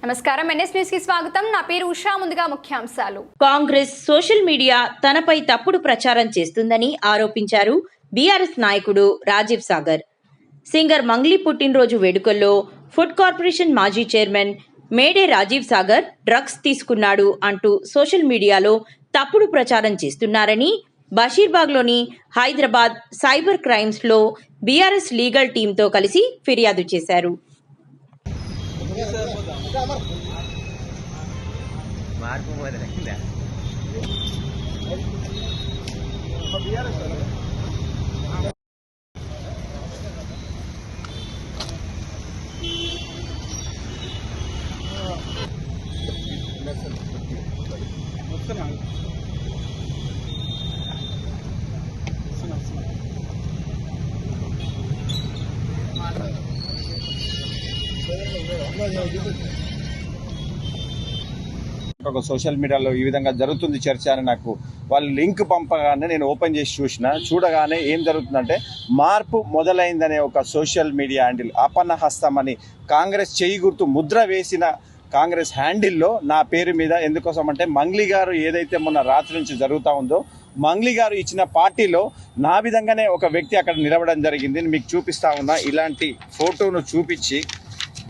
నమస్కారం, NS news కి స్వాగతం. నా పేరు ఉషా. ముందుగా ముఖ్యాంశాలు. కాంగ్రెస్ సోషల్ మీడియా తనపై తప్పుడు ప్రచారం చేస్తుందని ఆరోపించారు బీఆర్ఎస్ నాయకుడు రాజీవ్ సాగర్. సింగర్ మంగ్లీ పుట్టినరోజు వేడుకల్లో ఫుడ్ కార్పొరేషన్ మాజీ చైర్మన్ మేడే రాజీవ్ సాగర్ డ్రగ్స్ తీసుకున్నాడు అంటూ సోషల్ మీడియాలో తప్పుడు ప్రచారం చేస్తున్నారని బషీర్బాగ్లోని హైదరాబాద్ సైబర్ క్రైమ్స్లో బీఆర్ఎస్ లీగల్ టీంతో కలిసి ఫిర్యాదు చేశారు. మార్పు మొదలైందా? ఒక సోషల్ మీడియాలో ఈ విధంగా జరుగుతుంది చర్చ అని నాకు వాళ్ళు లింక్ పంపగానే నేను ఓపెన్ చేసి చూడగానే ఏం జరుగుతుందంటే మార్పు మొదలైందనే ఒక సోషల్ మీడియా హ్యాండిల్ అపన్నహస్తం అని కాంగ్రెస్ చేయి గుర్తు ముద్ర వేసిన కాంగ్రెస్ హ్యాండిల్లో నా పేరు మీద ఎందుకోసం అంటే మంగ్లీ గారు ఏదైతే మొన్న రాత్రి నుంచి జరుగుతూ ఉందో మంగ్లీ గారు ఇచ్చిన పార్టీలో నా విధంగానే ఒక వ్యక్తి అక్కడ నిలబడడం జరిగింది. మీకు చూపిస్తా ఉన్నా, ఇలాంటి ఫోటోను చూపించి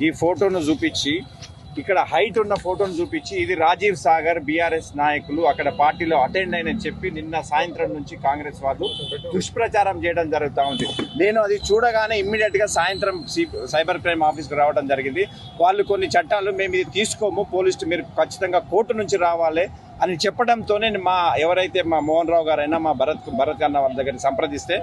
ఈ ఫోటోను చూపించి ఇక్కడ హైట్ ఉన్న ఫోటోను చూపించి ఇది రాజీవ్ సాగర్ బీఆర్ఎస్ నాయకులు అక్కడ పార్టీలో అటెండ్ అయిన చెప్పి నిన్న సాయంత్రం నుంచి కాంగ్రెస్ వాళ్ళు దుష్ప్రచారం చేయడం జరుగుతూ ఉంది. నేను అది చూడగానే ఇమ్మీడియట్గా సాయంత్రం సైబర్ క్రైమ్ ఆఫీస్కి రావడం జరిగింది. వాళ్ళు కొన్ని చట్టాలు మేము ఇది తీసుకోము, పోలీసు మీరు ఖచ్చితంగా కోర్టు నుంచి రావాలి అని చెప్పడంతోనే ఎవరైతే మా మోహన్ రావు గారైనా మా భరత్ అన్న వాళ్ళ దగ్గర సంప్రదిస్తే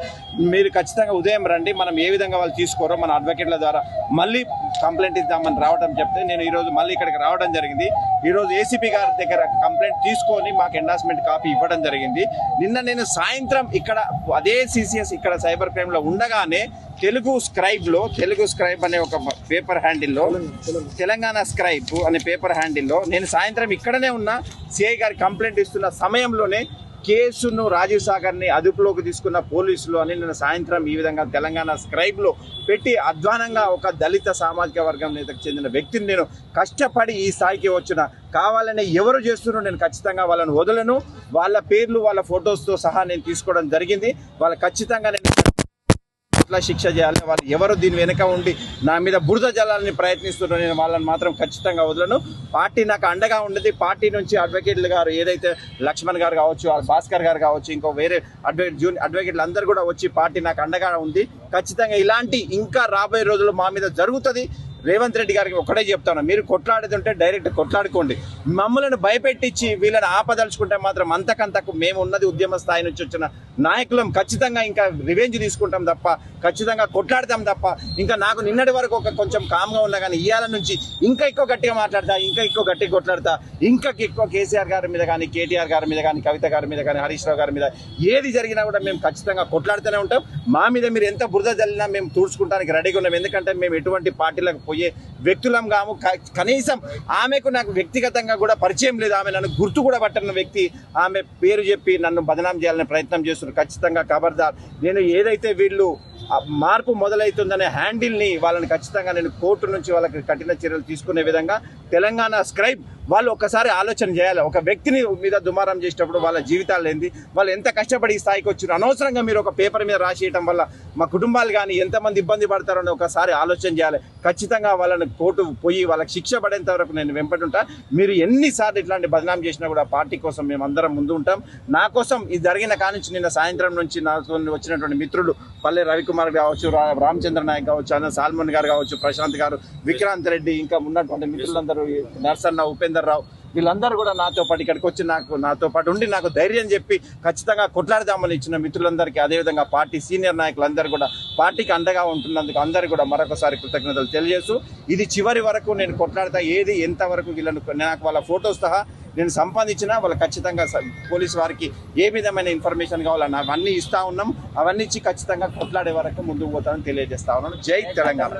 మీరు ఖచ్చితంగా ఉదయం రండి, మనం ఏ విధంగా వాళ్ళు తీసుకోరో మన అడ్వకేట్ల ద్వారా మళ్ళీ కంప్లైంట్ ఇద్దామని రావడం చెప్తే నేను ఈరోజు మళ్ళీ ఇక్కడికి రావడం జరిగింది. ఈరోజు ఏసీపీ గారి దగ్గర కంప్లైంట్ తీసుకొని మాకు ఎండార్స్మెంట్ కాపీ ఇవ్వడం జరిగింది. నిన్న నేను సాయంత్రం ఇక్కడ అదే సిసిఎస్ ఇక్కడ సైబర్ క్రైమ్లో ఉండగానే తెలుగు స్క్రైబ్ అనే ఒక పేపర్ హ్యాండిల్లో తెలంగాణ స్క్రైబ్ అనే పేపర్ హ్యాండిల్లో నేను సాయంత్రం ఇక్కడనే ఉన్న సిఐ గారి కంప్లైంట్ ఇస్తున్న సమయంలోనే కేసును రాజీవ్ సాగర్ని అదుపులోకి తీసుకున్న పోలీసులు అని నేను సాయంత్రం ఈ విధంగా తెలంగాణ స్క్రైబ్లో పెట్టి అధ్వానంగా ఒక దళిత సామాజిక వర్గం నేతకు చెందిన వ్యక్తిని నేను కష్టపడి ఈ స్థాయికి వచ్చిన కావాలని ఎవరు చేస్తున్నారో నేను ఖచ్చితంగా వాళ్ళని వదలను. వాళ్ళ పేర్లు వాళ్ళ ఫొటోస్తో సహా నేను తీసుకోవడం జరిగింది. వాళ్ళ ఖచ్చితంగా నేను శిక్ష చేయాలి. వాళ్ళు ఎవరు దీని వెనుక ఉండి నా మీద బురద జల్లాలని ప్రయత్నిస్తున్నారో నేను వాళ్ళని మాత్రం ఖచ్చితంగా వదలను. పార్టీ నాకు అండగా ఉండేది. పార్టీ నుంచి అడ్వకేట్లు గారు ఏదైతే లక్ష్మణ్ గారు కావచ్చు, భాస్కర్ గారు కావచ్చు, ఇంకో వేరే అడ్వకేట్లు అందరూ కూడా వచ్చి పార్టీ నాకు అండగా ఉంది. ఖచ్చితంగా ఇలాంటి ఇంకా రాబోయే రోజుల్లో మా మీద జరుగుతుంది. రేవంత్ రెడ్డి గారికి ఒకటే చెప్తాను, మీరు కొట్లాడుతుంటే డైరెక్ట్ కొట్లాడుకోండి. మమ్మల్ని భయపెట్టించి వీళ్ళని ఆపదలుచుకుంటే మాత్రం అంతకంతకు మేము ఉన్నది ఉద్యమ స్థాయి నుంచి వచ్చిన నాయకులం. ఖచ్చితంగా ఇంకా రివెంజ్ తీసుకుంటాం తప్ప, ఖచ్చితంగా కొట్లాడతాం తప్ప. ఇంకా నాకు నిన్నటి వరకు కొంచెం కామ్గా ఉన్నా కానీ ఇవాళ నుంచి ఇంకా ఎక్కువ గట్టిగా మాట్లాడతా, ఇంకా ఎక్కువ గట్టిగా కొట్లాడతా. ఇంకా ఎక్కువ కేసీఆర్ గారి మీద కానీ, కేటీఆర్ గారి మీద కానీ, కవిత గారి మీద కానీ, హరీష్ రావు గారి మీద ఏది జరిగినా కూడా మేము ఖచ్చితంగా కొట్లాడుతూనే ఉంటాం. మా మీద మీరు ఎంత బురద జల్లినా మేము తూడ్చుకుంటానికి రెడీగా ఉన్నాం. ఎందుకంటే మేము ఎటువంటి పార్టీలకు పోయే వ్యక్తులం కాము. కనీసం ఆమెకు నాకు వ్యక్తిగతంగా కూడా పరిచయం లేదు. ఆమె నన్ను గుర్తు కూడా పట్టిన వ్యక్తి. ఆమె పేరు చెప్పి నన్ను బదనాం చేయాలనే ప్రయత్నం చేస్తున్నారు. ఖచ్చితంగా ఖబర్దార్. నేను ఏదైతే వీళ్ళు మార్పు మొదలవుతుందనే హ్యాండిల్ని వాళ్ళని ఖచ్చితంగా నేను కోర్టు నుంచి వాళ్ళకి కఠిన చర్యలు తీసుకునే విధంగా తెలంగాణ స్క్రైబ్ వాళ్ళు ఒక్కసారి ఆలోచన చేయాలి. ఒక వ్యక్తిని మీద దుమారం చేసేటప్పుడు వాళ్ళ జీవితాలు ఏంది, వాళ్ళు ఎంత కష్టపడి ఈ స్థాయికి వచ్చారు. అనవసరంగా మీరు ఒక పేపర్ మీద రాసేయటం వల్ల మా కుటుంబాలు కానీ ఎంతమంది ఇబ్బంది పడతారని ఒకసారి ఆలోచన చేయాలి. ఖచ్చితంగా వాళ్ళని కోర్టు పోయి వాళ్ళకి శిక్ష పడేంత వరకు నేను వెంపటుంటా. మీరు ఎన్నిసార్లు ఇట్లాంటి బదనాం చేసినా కూడా పార్టీ కోసం మేము అందరం ముందు ఉంటాం. నా కోసం ఇది జరిగిన కానుంచి నిన్న సాయంత్రం నుంచి నాతో వచ్చినటువంటి మిత్రులు పల్లె రవికుమార్ కావచ్చు, రామచంద్ర నాయక్ కావచ్చు, అన్న సాల్మన్ గారు కావచ్చు, ప్రశాంత్ గారు, విక్రాంత్ రెడ్డి, ఇంకా ఉన్నటువంటి మిత్రులందరూ నర్సన్న, ఉపేందర్ రావు, వీళ్ళందరూ కూడా నాతో పాటు ఇక్కడికి వచ్చి నాతో పాటు ఉండి నాకు ధైర్యం చెప్పి ఖచ్చితంగా కొట్లాడదామని ఇచ్చిన మిత్రులందరికీ, అదేవిధంగా పార్టీ సీనియర్ నాయకులందరూ కూడా పార్టీకి అండగా ఉంటున్నందుకు అందరూ కూడా మరొకసారి కృతజ్ఞతలు తెలియజేస్తూ ఇది చివరి వరకు నేను కొట్లాడతా. ఏది ఎంతవరకు వీళ్ళను నాకు వాళ్ళ ఫొటోస్ సహా నేను సంపాదించినా వాళ్ళు ఖచ్చితంగా పోలీసు వారికి ఏ విధమైన ఇన్ఫర్మేషన్ కావాలని అవన్నీ ఇస్తూ ఉన్నాం. అవన్నీ ఇచ్చి ఖచ్చితంగా కొట్లాడే వరకు ముందుకు పోతామని తెలియజేస్తా ఉన్నాను. జై తెలంగాణ.